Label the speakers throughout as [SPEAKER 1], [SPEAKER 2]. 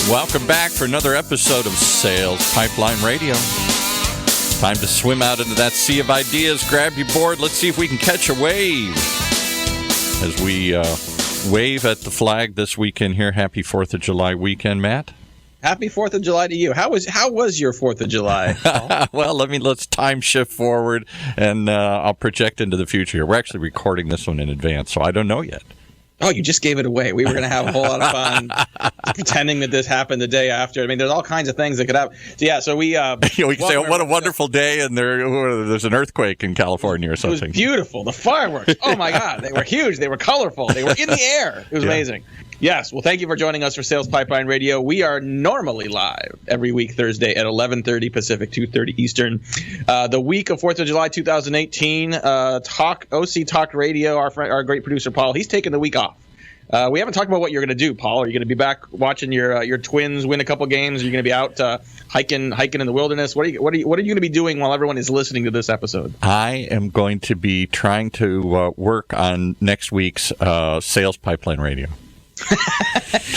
[SPEAKER 1] Welcome back for another episode of Sales Pipeline Radio. Time to swim out into that sea of ideas. Grab your board. Let's see if we can catch a wave. As we wave at the flag this weekend here. Happy 4th of July weekend, Matt.
[SPEAKER 2] Happy 4th of July to you. How was your 4th of July?
[SPEAKER 1] Well, let's time shift forward, and I'll project into the future here. We're actually recording this one in advance, so I don't know yet.
[SPEAKER 2] Oh, you just gave it away. We were going to have a whole lot of fun pretending that this happened the day after. I mean, there's all kinds of things that could happen. So, yeah, so we
[SPEAKER 1] we can say, what a wonderful day, and there's an earthquake in California or something.
[SPEAKER 2] It was beautiful. The fireworks. Oh, my God. They were huge. They were colorful. They were in the air. It was amazing. Yes. Well, thank you for joining us for Sales Pipeline Radio. We are normally live every week Thursday at 11:30 Pacific, 2:30 Eastern. The week of 4th of July 2018, OC Talk Radio, our great producer, Paul, he's taking the week off. We haven't talked about what you're going to do, Paul. Are you going to be back watching your Twins win a couple games? Are you going to be out hiking in the wilderness? What are you going to be doing while everyone is listening to this episode?
[SPEAKER 1] I am going to be trying to work on next week's Sales Pipeline Radio.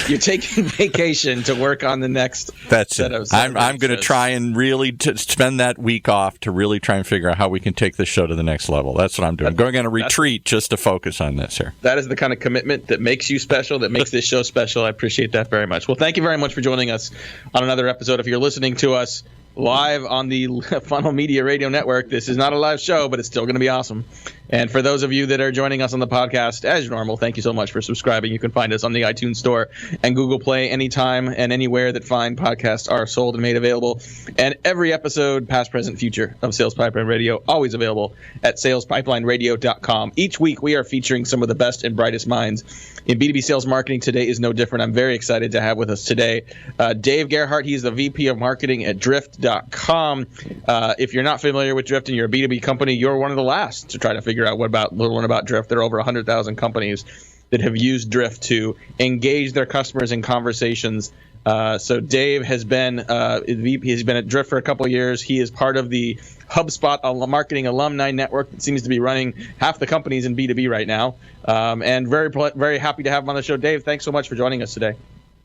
[SPEAKER 2] You're taking vacation to work on the next set of
[SPEAKER 1] I'm going to try and really spend that week off to really try and figure out how we can take this show to the next level. That's what I'm doing. I'm going on a retreat just to focus on this here.
[SPEAKER 2] That is the kind of commitment that makes you special, that makes this show special. I appreciate that very much. Well, thank you very much for joining us on another episode. If you're listening to us live on the Funnel Media Radio Network, this is not a live show, but it's still going to be awesome. And for those of you that are joining us on the podcast, as normal, thank you so much for subscribing. You can find us on the iTunes Store and Google Play anytime and anywhere that fine podcasts are sold and made available. And every episode, past, present, future, of Sales Pipeline Radio, always available at salespipelineradio.com. Each week, we are featuring some of the best and brightest minds in B2B sales marketing. Today is no different. I'm very excited to have with us today Dave Gerhardt. He's the VP of Marketing at Drift.com. If you're not familiar with Drift and you're a B2B company, you're one of the last to try to figure out learn about Drift. There are over 100,000 companies that have used Drift to engage their customers in conversations. So Dave has been he's been at Drift for a couple of years. He is part of the HubSpot marketing alumni network that seems to be running half the companies in B2B right now. And very, very happy to have him on the show. Dave, thanks so much for joining us today.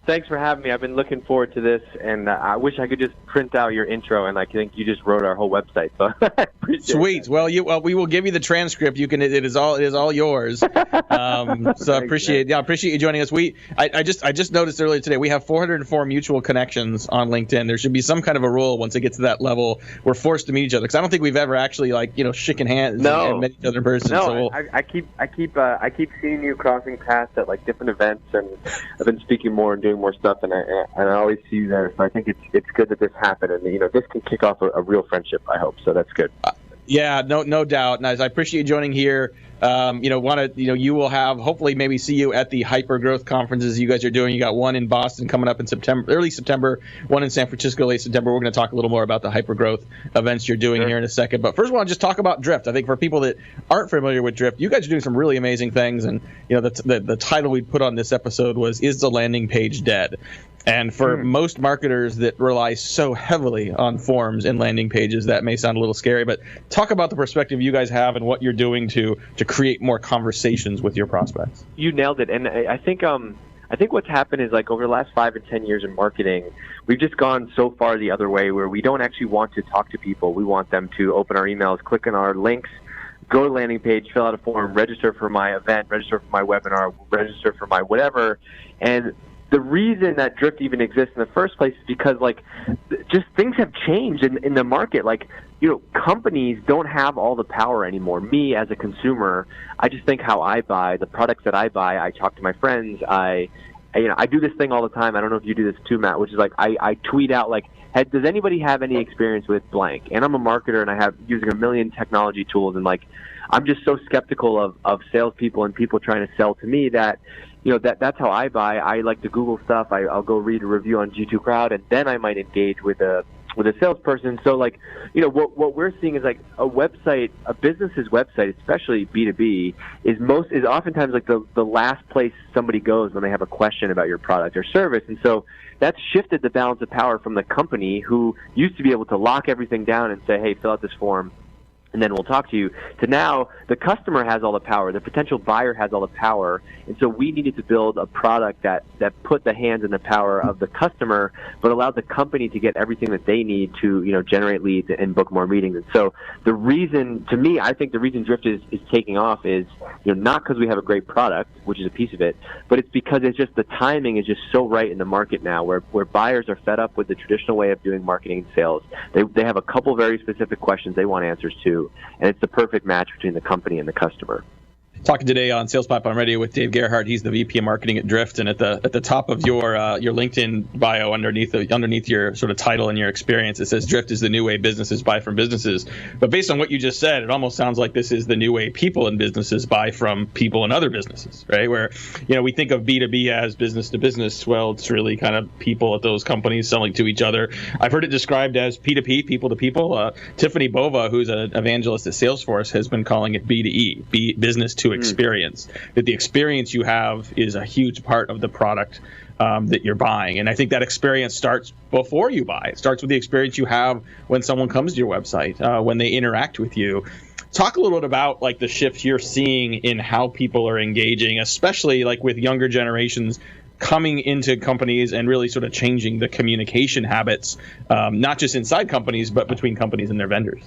[SPEAKER 3] Thanks for having me. I've been looking forward to this, and I wish I could just print out your intro, and I think you just wrote our whole website. So I appreciate
[SPEAKER 2] Sweet.
[SPEAKER 3] That.
[SPEAKER 2] Well, we will give you the transcript. You can. It is all yours. So I appreciate you joining us. I just noticed earlier today we have 404 mutual connections on LinkedIn. There should be some kind of a rule once it gets to that level. We're forced to meet each other because I don't think we've ever actually shaken hands and met each other in person.
[SPEAKER 3] No, so I keep seeing you crossing paths at different events, and I've been speaking more and doing more stuff, and I always see you there. So I think it's good that this happened, and this can kick off a real friendship, I hope. So that's good.
[SPEAKER 2] Yeah, no doubt. Nice. I appreciate you joining here. You will have hopefully maybe see you at the hyper growth conferences you guys are doing. You got one in Boston coming up in early September, one in San Francisco late September. We're going to talk a little more about the hyper growth events you're doing here in a second. But first of all, just talk about Drift. I think for people that aren't familiar with Drift, you guys are doing some really amazing things. And the title we put on this episode was "Is the Landing Page Dead?" And for most marketers that rely so heavily on forms and landing pages, that may sound a little scary. But talk about the perspective you guys have and what you're doing to create more conversations with your prospects.
[SPEAKER 3] You nailed it. And I think what's happened is over the last 5 and 10 years in marketing, we've just gone so far the other way where we don't actually want to talk to people. We want them to open our emails, click on our links, go to the landing page, fill out a form, register for my event, register for my webinar, register for my whatever. And the reason that Drift even exists in the first place is because just things have changed in the market. Companies don't have all the power anymore. Me as a consumer, I just think how I buy, the products that I buy, I talk to my friends. I do this thing all the time. I don't know if you do this too, Matt, which is I tweet out hey, does anybody have any experience with blank? And I'm a marketer and I have using a million technology tools, and I'm just so skeptical of salespeople and people trying to sell to me that that's how I buy. I like to Google stuff. I'll go read a review on G2 Crowd, and then I might engage with a salesperson. So what we're seeing is a website, a business's website, especially B2B, is oftentimes the last place somebody goes when they have a question about your product or service. And so that's shifted the balance of power from the company, who used to be able to lock everything down and say, hey, fill out this form, and then we'll talk to you, to now the customer has all the power, the potential buyer has all the power, and so we needed to build a product that put the hands in the power of the customer, but allowed the company to get everything that they need to, generate leads and book more meetings. And so the reason, to me, I think the reason Drift is taking off is, not because we have a great product, which is a piece of it, but it's because it's just the timing is just so right in the market now, where buyers are fed up with the traditional way of doing marketing and sales. They have a couple very specific questions they want answers to, and it's the perfect match between the company and the customer.
[SPEAKER 2] Talking today on Sales Pipeline Radio with Dave Gerhardt. He's the VP of Marketing at Drift, and at the top of your LinkedIn bio, underneath your sort of title and your experience, it says Drift is the new way businesses buy from businesses. But based on what you just said, it almost sounds like this is the new way people and businesses buy from people and other businesses, right? Where we think of B2B as business to business. Well, it's really kind of people at those companies selling to each other. I've heard it described as P2P, people to people. Tiffany Bova, who's an evangelist at Salesforce, has been calling it B2E, business to experience. That the experience you have is a huge part of the product that you're buying. And I think that experience starts before you buy. It starts with the experience you have when someone comes to your website, when they interact with you. Talk a little bit about like the shifts you're seeing in how people are engaging, especially like with younger generations coming into companies and really sort of changing the communication habits, not just inside companies, but between companies and their vendors.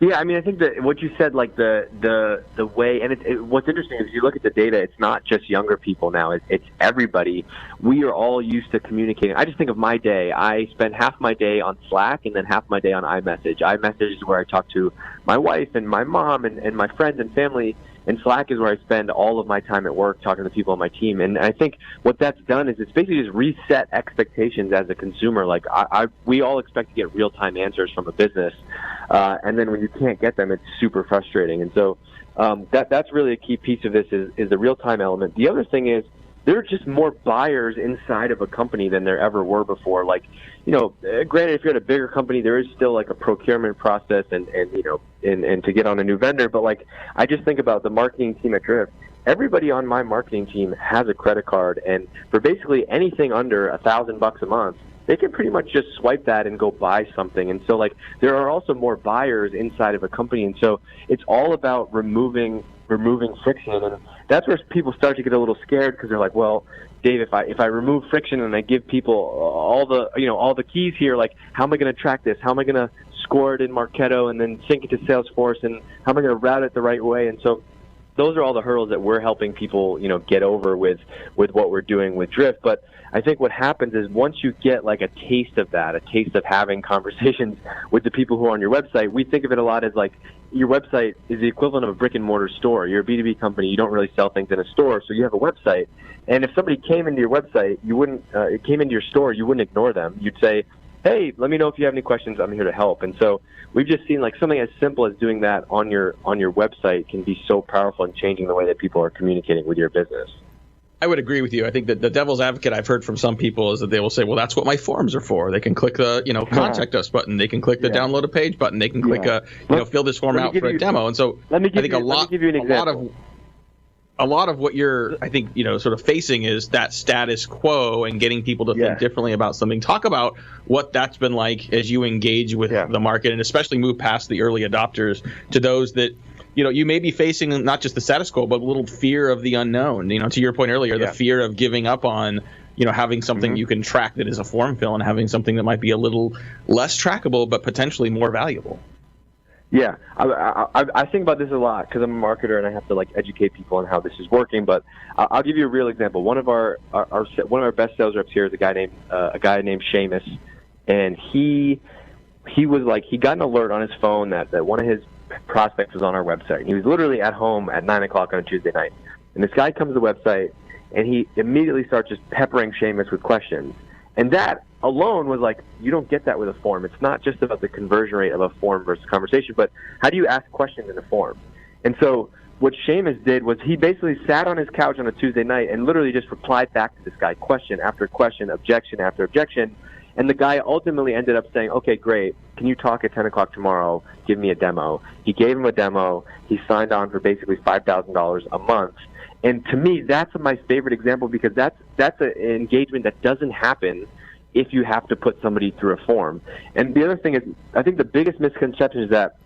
[SPEAKER 3] Yeah, I mean, I think that what you said, like the way, and what's interesting is you look at the data, it's not just younger people now, it's everybody. We are all used to communicating. I just think of my day. I spend half my day on Slack and then half my day on iMessage. iMessage is where I talk to my wife and my mom and my friends and family, and Slack is where I spend all of my time at work talking to the people on my team. And I think what that's done is it's basically just reset expectations as a consumer. Like we all expect to get real-time answers from a business, and then when you can't get them, it's super frustrating. And so that's really a key piece of this is the real-time element. The other thing is there are just more buyers inside of a company than there ever were before. Like, granted, if you're at a bigger company, there is still like a procurement process and to get on a new vendor. But like, I just think about the marketing team at Drift. Everybody on my marketing team has a credit card, and for basically anything under $1,000 a month, they can pretty much just swipe that and go buy something. And so like, there are also more buyers inside of a company. And so it's all about removing friction. And that's where people start to get a little scared, because they're like, well, Dave, if I remove friction and I give people all the keys here, like, how am I going to track this? How am I going to score it in Marketo and then sync it to Salesforce? And how am I going to route it the right way? And so those are all the hurdles that we're helping people, get over with what we're doing with Drift. But I think what happens is once you get like a taste of that, a taste of having conversations with the people who are on your website, we think of it a lot as like your website is the equivalent of a brick and mortar store. You're a B2B company. You don't really sell things in a store, so you have a website. And if somebody came into your website, came into your store, you wouldn't ignore them. You'd say, hey, let me know if you have any questions. I'm here to help. And so we've just seen like something as simple as doing that on your website can be so powerful in changing the way that people are communicating with your business.
[SPEAKER 2] I would agree with you. I think that the devil's advocate I've heard from some people is that they will say, well, that's what my forms are for. They can click the, contact us button. They can click the download a page button. They can click fill this form out for a demo. And so I think a lot of what you're, I think, sort of facing is that status quo and getting people to think differently about something. Talk about what that's been like as you engage with the market, and especially move past the early adopters to those that, you may be facing not just the status quo, but a little fear of the unknown. To your point earlier, the fear of giving up on, having something you can track that is a form fill and having something that might be a little less trackable, but potentially more valuable.
[SPEAKER 3] Yeah, I think about this a lot because I'm a marketer and I have to like educate people on how this is working. But I'll give you a real example. One of our best sales reps here is a guy named Seamus, and he was like, he got an alert on his phone that one of his prospects was on our website. He was literally at home at 9:00 on a Tuesday night, and this guy comes to the website and he immediately starts just peppering Seamus with questions. And that alone was like, you don't get that with a form. It's not just about the conversion rate of a form versus conversation, but how do you ask questions in a form? And so what Seamus did was he basically sat on his couch on a Tuesday night and literally just replied back to this guy, question after question, objection after objection. And the guy ultimately ended up saying, okay, great. Can you talk at 10:00 tomorrow? Give me a demo. He gave him a demo. He signed on for basically $5,000 a month. And to me, that's my favorite example because that's an engagement that doesn't happen if you have to put somebody through a form. And the other thing is, I think the biggest misconception is that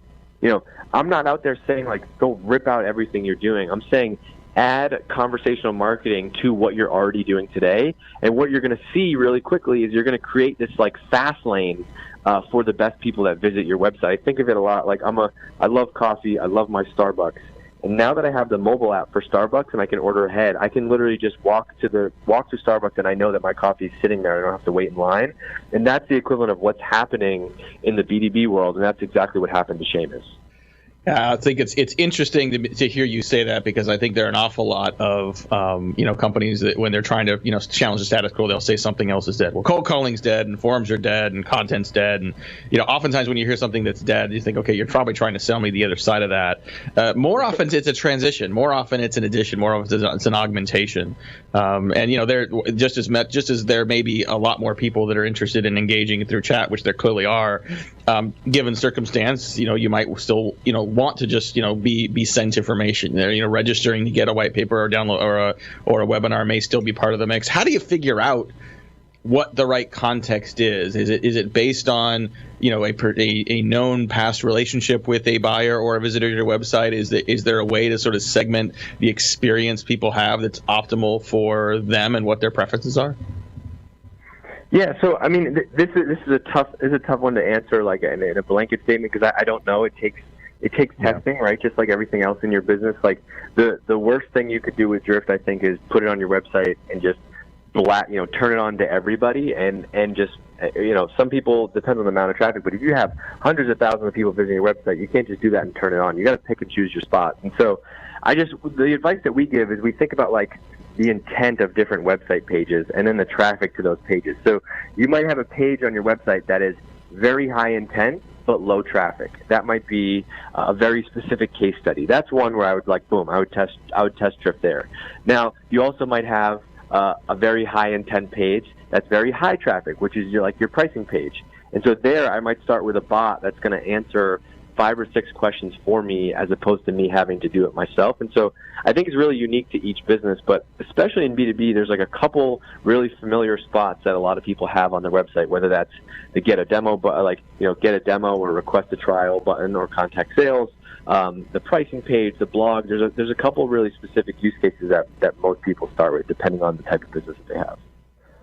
[SPEAKER 3] I'm not out there saying like go rip out everything you're doing. I'm saying add conversational marketing to what you're already doing today. And what you're going to see really quickly is you're going to create this like fast lane for the best people that visit your website. I think of it a lot like I love coffee. I love my Starbucks. And now that I have the mobile app for Starbucks and I can order ahead, I can literally just walk to Starbucks and I know that my coffee is sitting there. I don't have to wait in line. And that's the equivalent of what's happening in the B2B world. And that's exactly what happened to Seamus.
[SPEAKER 2] Yeah, I think it's interesting to hear you say that, because I think there are an awful lot of companies that when they're trying to challenge the status quo, they'll say something else is dead. Well, cold calling's dead, and forums are dead, and content's dead, and oftentimes when you hear something that's dead, you think, okay, you're probably trying to sell me the other side of that. More often it's a transition. More often it's an addition. More often it's an augmentation. There just as there may be a lot more people that are interested in engaging through chat, which there clearly are. Given circumstance, you might still want to just be sent information. Registering to get a white paper or download or a webinar may still be part of the mix. How do you figure out what the right context is? Is it based on a known past relationship with a buyer or a visitor to your website? Is there a way to sort of segment the experience people have that's optimal for them and what their preferences are?
[SPEAKER 3] Yeah, so I mean, this is a tough one to answer like in a blanket statement, because I don't know. It takes testing, right? Just like everything else in your business. Like the worst thing you could do with Drift, I think, is put it on your website and just turn it on to everybody, and just some people, depends on the amount of traffic, but if you have hundreds of thousands of people visiting your website, you can't just do that and turn it on. You got to pick and choose your spot. And so the advice that we give is we think about like the intent of different website pages and then the traffic to those pages. So you might have a page on your website that is very high intent but low traffic. That might be a very specific case study. That's one where I would I would test Drift there. Now, you also might have a very high intent page that's very high traffic, which is your pricing page. And so there I might start with a bot that's going to answer 5 or 6 questions for me as opposed to me having to do it myself. And so I think it's really unique to each business, but especially in B2B, there's like a couple really familiar spots that a lot of people have on their website, whether that's the get a demo, get a demo or request a trial button, or contact sales, the pricing page, the blog. There's a couple really specific use cases that most people start with, depending on the type of business that they have.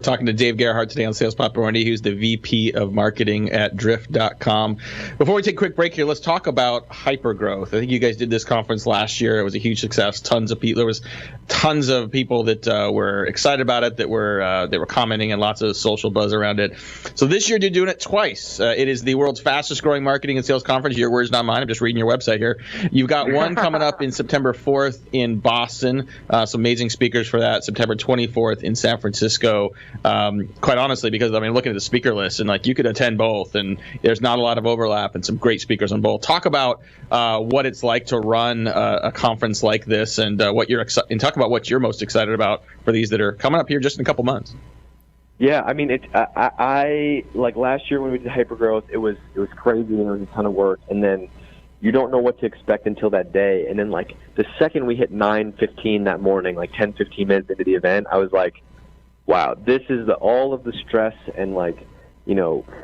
[SPEAKER 2] Talking to Dave Gerhardt today on Sales Popularity, who's the VP of Marketing at Drift.com. Before we take a quick break here, let's talk about hypergrowth. I think you guys did this conference last year. It was a huge success. There was tons of people that were excited about it, that were commenting, and lots of social buzz around it. So this year you're doing it twice. It is the world's fastest growing marketing and sales conference. Your words, not mine. I'm just reading your website here. You've got one coming up in September 4th in Boston. Some amazing speakers for that. September 24th in San Francisco. Quite honestly, because looking at the speaker list, and you could attend both, and there's not a lot of overlap, and some great speakers on both. Talk about what it's like to run a conference like this, and talk about what you're most excited about for these that are coming up here just in a couple months.
[SPEAKER 3] Yeah, I mean, I like last year when we did Hypergrowth, it was crazy and it was a ton of work, and then you don't know what to expect until that day, and then the second we hit 9:15 that morning, 10-15 minutes into the event, I was like, wow, this is all of the stress and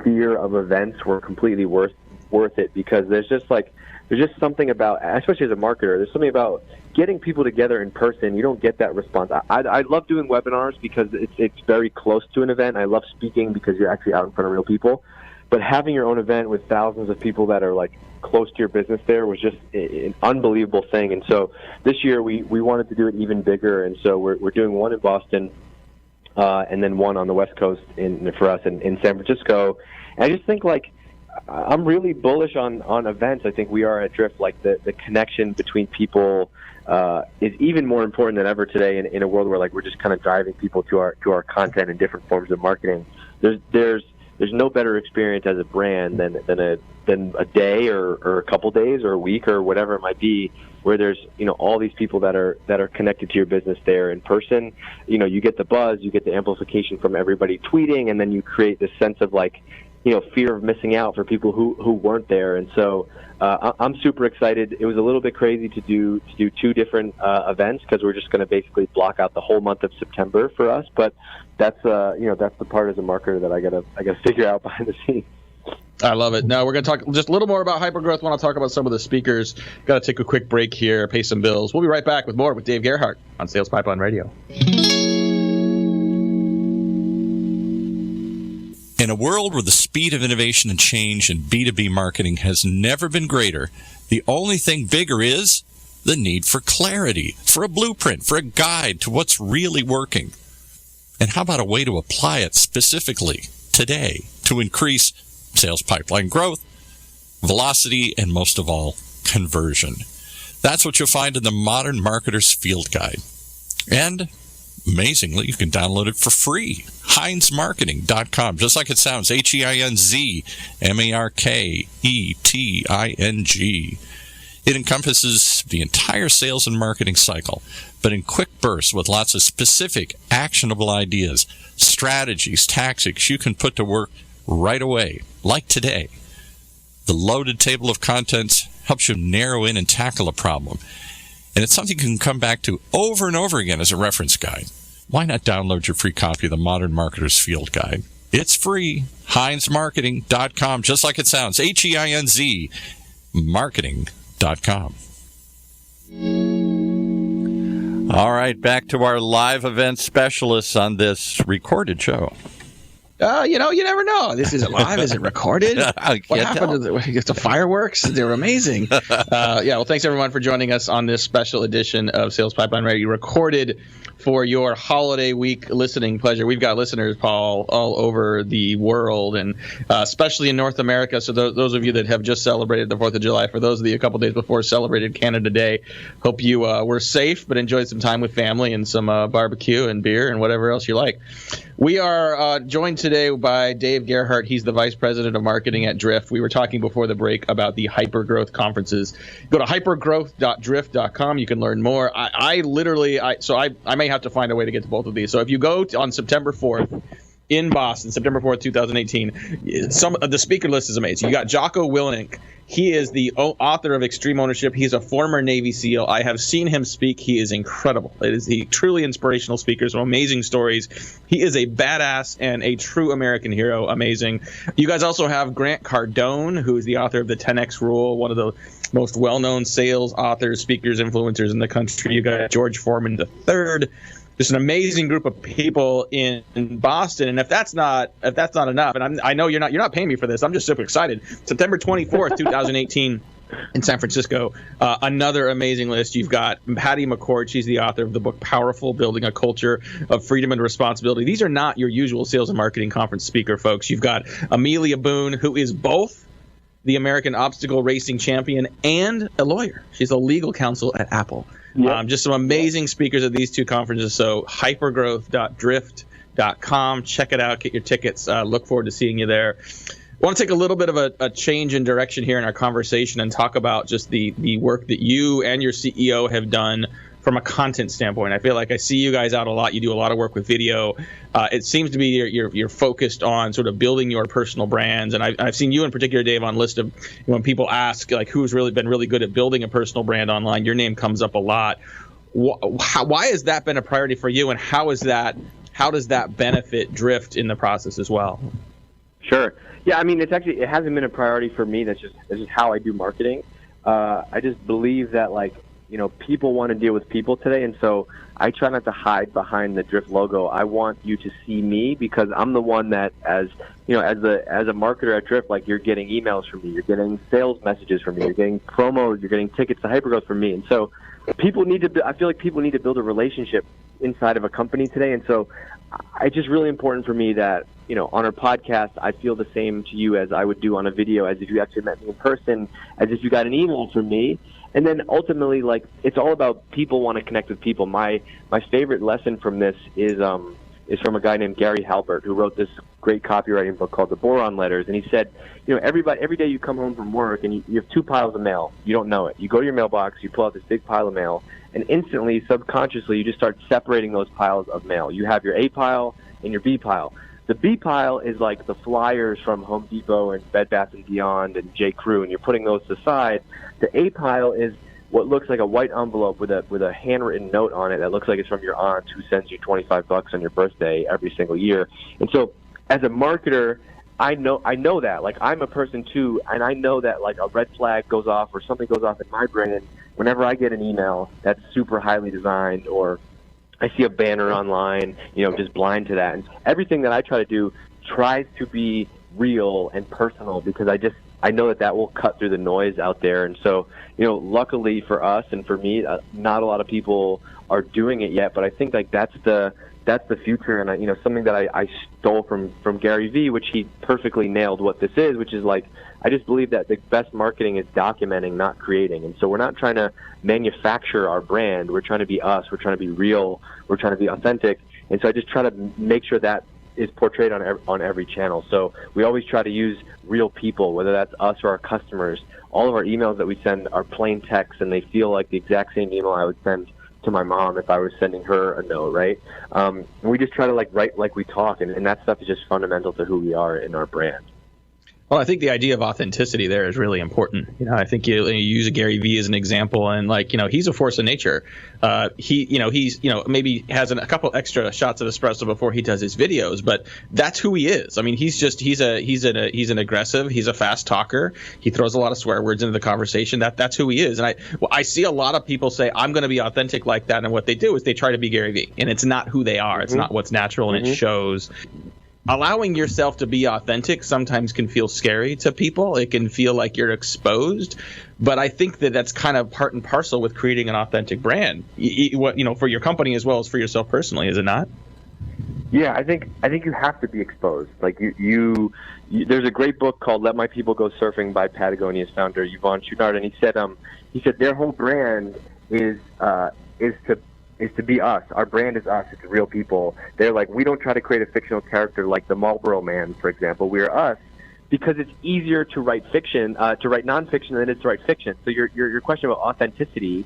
[SPEAKER 3] fear of events were completely worth it, because there's just something about, especially as a marketer, there's something about getting people together in person. You don't get that response. I love doing webinars because it's very close to an event. I love speaking because you're actually out in front of real people. But having your own event with thousands of people that are close to your business there was just an unbelievable thing. And so this year we wanted to do it even bigger, and so we're doing one in Boston. And then one on the West Coast for us in San Francisco. And I just think I'm really bullish on events. I think we are at Drift. The connection between people is even more important than ever today in a world where we're just kind of driving people to our content and different forms of marketing. There's no better experience as a brand than a day or a couple days or a week or whatever it might be, where there's all these people that are connected to your business there in person. You get the buzz, you get the amplification from everybody tweeting, and then you create this sense of fear of missing out for people who weren't there. And so I'm super excited. It was a little bit crazy to do 2 different events, because we're just going to basically block out the whole month of September for us. But that's the part as a marketer that I gotta figure out behind the scenes.
[SPEAKER 2] I love it. Now we're going to talk just a little more about hypergrowth. I want to talk about some of the speakers. Got to take a quick break here, pay some bills. We'll be right back with more with Dave Gerhardt on Sales Pipeline Radio.
[SPEAKER 1] In a world where the speed of innovation and change in B2B marketing has never been greater, the only thing bigger is the need for clarity, for a blueprint, for a guide to what's really working. And how about a way to apply it specifically today to increase sales pipeline growth, velocity, and most of all, conversion? That's what you'll find in the Modern Marketer's Field Guide. And amazingly, you can download it for free. HeinzMarketing.com, just like it sounds, HeinzMarketing. It encompasses the entire sales and marketing cycle, but in quick bursts with lots of specific, actionable ideas, strategies, tactics you can put to work right away, like today. The loaded table of contents helps you narrow in and tackle a problem. And it's something you can come back to over and over again as a reference guide. Why not download your free copy of the Modern Marketer's Field Guide? It's free. HeinzMarketing.com, just like it sounds. HEINZ Marketing.com. All right, back to our live event specialists on this recorded show.
[SPEAKER 2] You never know. This is it live? Is it recorded? What happened to the fireworks? They're amazing. Well, thanks everyone for joining us on this special edition of Sales Pipeline Radio, recorded for your holiday week listening pleasure. We've got listeners, Paul, all over the world, and especially in North America. So those of you that have just celebrated the 4th of July, for those of you a couple days before celebrated Canada Day, hope you were safe but enjoyed some time with family and some barbecue and beer and whatever else you like. We are joined today by Dave Gerhardt. He's the Vice President of Marketing at Drift. We were talking before the break about the hypergrowth conferences. Go to hypergrowth.drift.com. You can learn more. I may have to find a way to get to both of these. So if you go on September 4th in Boston, September 4th, 2018, the speaker list is amazing. You got Jocko Willink. He is the author of Extreme Ownership. He's a former Navy SEAL. I have seen him speak. He is incredible. He truly inspirational speaker, some amazing stories. He is a badass and a true American hero. Amazing. You guys also have Grant Cardone, who is the author of the 10X Rule, one of the most well-known sales authors, speakers, influencers in the country. You got George Foreman III. Just an amazing group of people in Boston, and if that's not enough, and I know you're not paying me for this, I'm just super excited. September 24th, 2018, in San Francisco, another amazing list. You've got Patty McCord. She's the author of the book Powerful: Building a Culture of Freedom and Responsibility. These are not your usual sales and marketing conference speaker, folks. You've got Amelia Boone, who is both the American obstacle racing champion and a lawyer. She's a legal counsel at Apple. Yep. Just some amazing speakers at these two conferences. So hypergrowth.drift.com. Check it out. Get your tickets. Look forward to seeing you there. I want to take a little bit of a change in direction here in our conversation and talk about just the work that you and your CEO have done from a content standpoint. I feel like I see you guys out a lot. You do a lot of work with video. It seems to be you're focused on sort of building your personal brands. And I've seen you in particular, Dave, on list of when people ask like who's really been really good at building a personal brand online. Your name comes up a lot. Why has that been a priority for you, and how does that benefit Drift in the process as well?
[SPEAKER 3] Sure. Yeah, I mean, it hasn't been a priority for me. That's just how I do marketing. I just believe that people want to deal with people today, and so I try not to hide behind the Drift logo. I want you to see me because I'm the one that, as a marketer at Drift, you're getting emails from me, you're getting sales messages from me, you're getting promos, you're getting tickets to Hypergrowth from me, and so I feel like people need to build a relationship inside of a company today, and so it's just really important for me that on our podcast, I feel the same to you as I would do on a video, as if you actually met me in person, as if you got an email from me. And then ultimately, it's all about people want to connect with people. My favorite lesson from this is from a guy named Gary Halbert, who wrote this great copywriting book called The Boron Letters. And he said, every day you come home from work and you have two piles of mail. You don't know it. You go to your mailbox, you pull out this big pile of mail, and instantly, subconsciously, you just start separating those piles of mail. You have your A pile and your B pile. The B pile is like the flyers from Home Depot and Bed Bath & Beyond and J. Crew, and you're putting those aside. The A pile is what looks like a white envelope with a handwritten note on it that looks like it's from your aunt who sends you $25 on your birthday every single year. And so as a marketer, I know that, like, I'm a person too, and I know that, like, a red flag goes off or something goes off in my brain whenever I get an email that's super highly designed, or I see a banner online, I'm just blind to that. And everything that I try to do tries to be real and personal, because I know that will cut through the noise out there. And so, luckily for us and for me, not a lot of people are doing it yet, but I think, like, that's the future. And something that I stole from Gary Vee, which he perfectly nailed what this is, which is, like, I just believe that the best marketing is documenting, not creating. And so we're not trying to manufacture our brand. We're trying to be us. We're trying to be real. We're trying to be authentic. And so I just try to make sure that is portrayed on every channel. So we always try to use real people, whether that's us or our customers. All of our emails that we send are plain text, and they feel like the exact same email I would send to my mom if I was sending her a note, right? We just try to, like, write like we talk, and that stuff is just fundamental to who we are in our brand.
[SPEAKER 2] Well, I think the idea of authenticity there is really important. I think you use a Gary Vee as an example, and, like, he's a force of nature. He's maybe has a couple extra shots of espresso before he does his videos, but that's who he is. I mean, he's an aggressive. He's a fast talker. He throws a lot of swear words into the conversation. That's who he is. And I see a lot of people say, I'm going to be authentic like that, and what they do is they try to be Gary Vee, and it's not who they are. It's not what's natural, and it shows. Allowing yourself to be authentic sometimes can feel scary to people. It can feel like you're exposed, but I think that's kind of part and parcel with creating an authentic brand. For your company as well as for yourself personally, is it not?
[SPEAKER 3] Yeah, I think you have to be exposed. Like, you there's a great book called "Let My People Go Surfing" by Patagonia's founder Yvon Chouinard, and he said their whole brand is to be us. Our brand is us. It's real people. They're like, we don't try to create a fictional character like the Marlboro Man, for example. We're us because it's easier to write fiction, to write nonfiction than it is to write fiction. So your question about authenticity,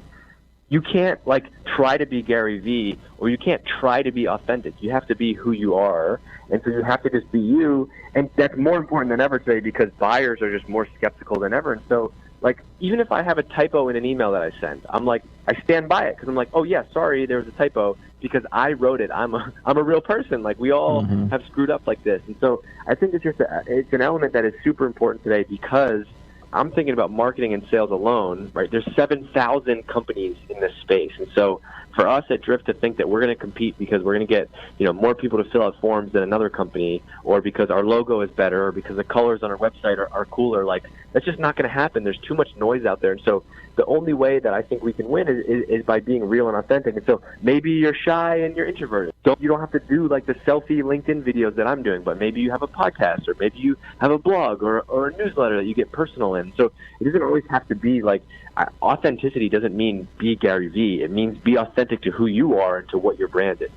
[SPEAKER 3] you can't, like, try to be Gary Vee, or you can't try to be authentic. You have to be who you are, and so you have to just be you. And that's more important than ever today, because buyers are just more skeptical than ever. And so, like, even if I have a typo in an email that I send, I'm like, I stand by it, because I'm like, oh yeah, sorry, there was a typo, because I wrote it. I'm a real person. Like, we all have screwed up like this. And so I think it's an element that is super important today, because I'm thinking about marketing and sales alone, right? There's 7,000 companies in this space. And so for us at Drift to think that we're going to compete because we're going to get, more people to fill out forms than another company, or because our logo is better, or because the colors on our website are cooler, like, that's just not going to happen. There's too much noise out there. And so the only way that I think we can win is by being real and authentic. And so maybe you're shy and you're introverted. You don't have to do, like, the selfie LinkedIn videos that I'm doing, but maybe you have a podcast, or maybe you have a blog or a newsletter that you get personal in. So it doesn't always have to be, like, authenticity doesn't mean be Gary Vee. It means be authentic to who you are and to what your brand is.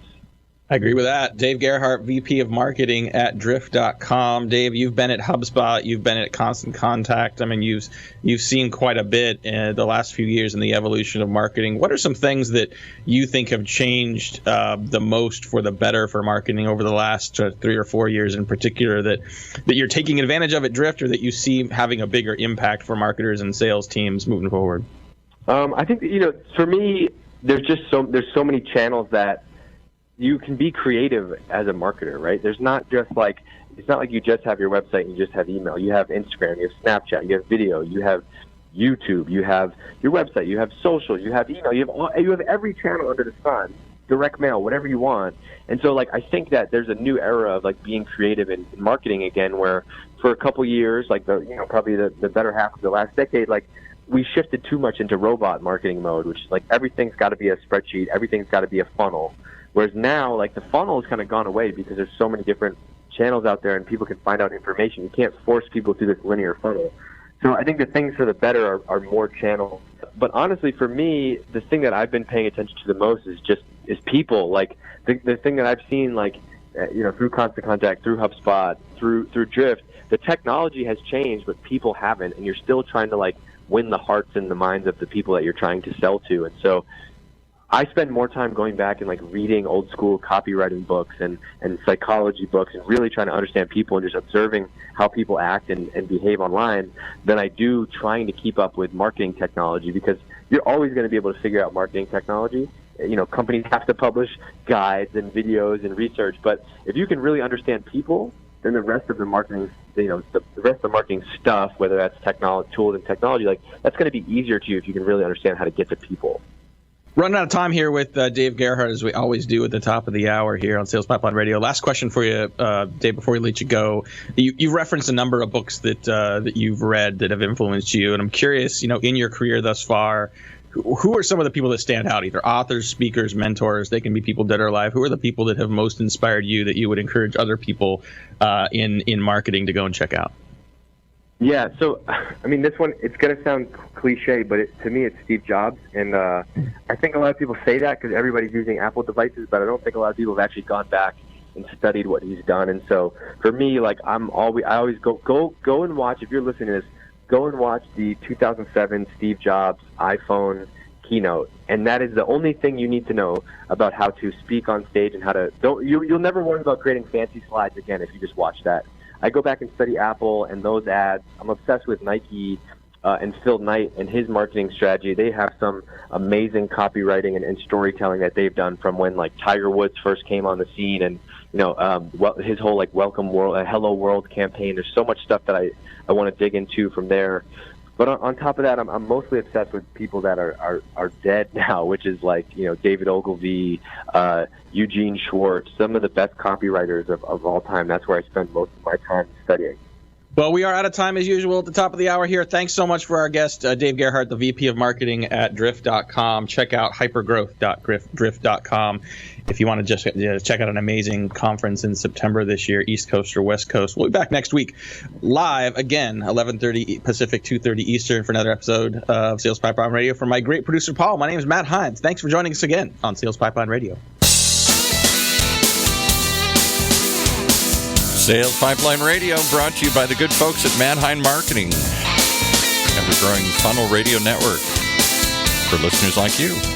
[SPEAKER 2] I agree with that. Dave Gerhardt, VP of Marketing at Drift.com. Dave, you've been at HubSpot. You've been at Constant Contact. I mean, you've seen quite a bit in the last few years in the evolution of marketing. What are some things that you think have changed the most for the better for marketing over the last 3 or 4 years in particular that you're taking advantage of at Drift, or that you see having a bigger impact for marketers and sales teams moving forward?
[SPEAKER 3] I think that, for me, there's so many channels that you can be creative as a marketer, right? There's not just like, it's not like you just have your website and you just have email. You have Instagram, you have Snapchat, you have video, you have YouTube, you have your website, you have social, you have email, you have every channel under the sun, direct mail, whatever you want. And so, like, I think that there's a new era of, like, being creative in marketing again, where for a couple years, like, probably the better half of the last decade, like, we shifted too much into robot marketing mode, which is like, everything's got to be a spreadsheet, everything's got to be a funnel. Whereas now, like, the funnel has kind of gone away because there's so many different channels out there and people can find out information. You can't force people through this linear funnel. So I think the things for the better are more channels. But honestly, for me, the thing that I've been paying attention to the most is people. Like, the thing that I've seen, like, through Constant Contact, through HubSpot, through Drift, the technology has changed, but people haven't. And you're still trying to, like, win the hearts and the minds of the people that you're trying to sell to. And so I spend more time going back and, like, reading old school copywriting books and psychology books and really trying to understand people and just observing how people act and behave online than I do trying to keep up with marketing technology, because you're always going to be able to figure out marketing technology. Companies have to publish guides and videos and research, but if you can really understand people then the rest of the marketing, the rest of the marketing stuff, whether that's technology, tools and technology, like that's going to be easier to you if you can really understand how to get to people.
[SPEAKER 2] Running out of time here with Dave Gerhardt, as we always do at the top of the hour here on Sales Pipeline Radio. Last question for you, Dave, before we let you go. You've referenced a number of books that you've read that have influenced you, and I'm curious, in your career thus far, who are some of the people that stand out, either authors, speakers, mentors? They can be people dead or alive. Who are the people that have most inspired you that you would encourage other people in marketing to go and check out?
[SPEAKER 3] Yeah, so, I mean, this one, it's going to sound cliche, but to me, it's Steve Jobs. And I think a lot of people say that because everybody's using Apple devices, but I don't think a lot of people have actually gone back and studied what he's done. And so for me, like, I always go and watch, if you're listening to this, go and watch the 2007 Steve Jobs iPhone keynote. And that is the only thing you need to know about how to speak on stage and how to, you'll never worry about creating fancy slides again if you just watch that. I go back and study Apple and those ads. I'm obsessed with Nike and Phil Knight and his marketing strategy. They have some amazing copywriting and storytelling that they've done from when like Tiger Woods first came on the scene, and his whole like Welcome World, Hello World campaign. There's so much stuff that I want to dig into from there. But on top of that, I'm mostly obsessed with people that are dead now, which is like, David Ogilvy, Eugene Schwartz, some of the best copywriters of all time. That's where I spend most of my time studying.
[SPEAKER 2] Well, we are out of time as usual at the top of the hour here. Thanks so much for our guest, Dave Gerhardt, the VP of Marketing at Drift.com. Check out hypergrowth.drift.com if you want to just check out an amazing conference in September this year, East Coast or West Coast. We'll be back next week live again, 11:30 Pacific, 2:30 Eastern for another episode of Sales Pipeline Radio. For my great producer, Paul, my name is Matt Hines. Thanks for joining us again on Sales Pipeline Radio.
[SPEAKER 1] Sales Pipeline Radio brought to you by the good folks at Manheim Marketing, ever-growing funnel radio network for listeners like you.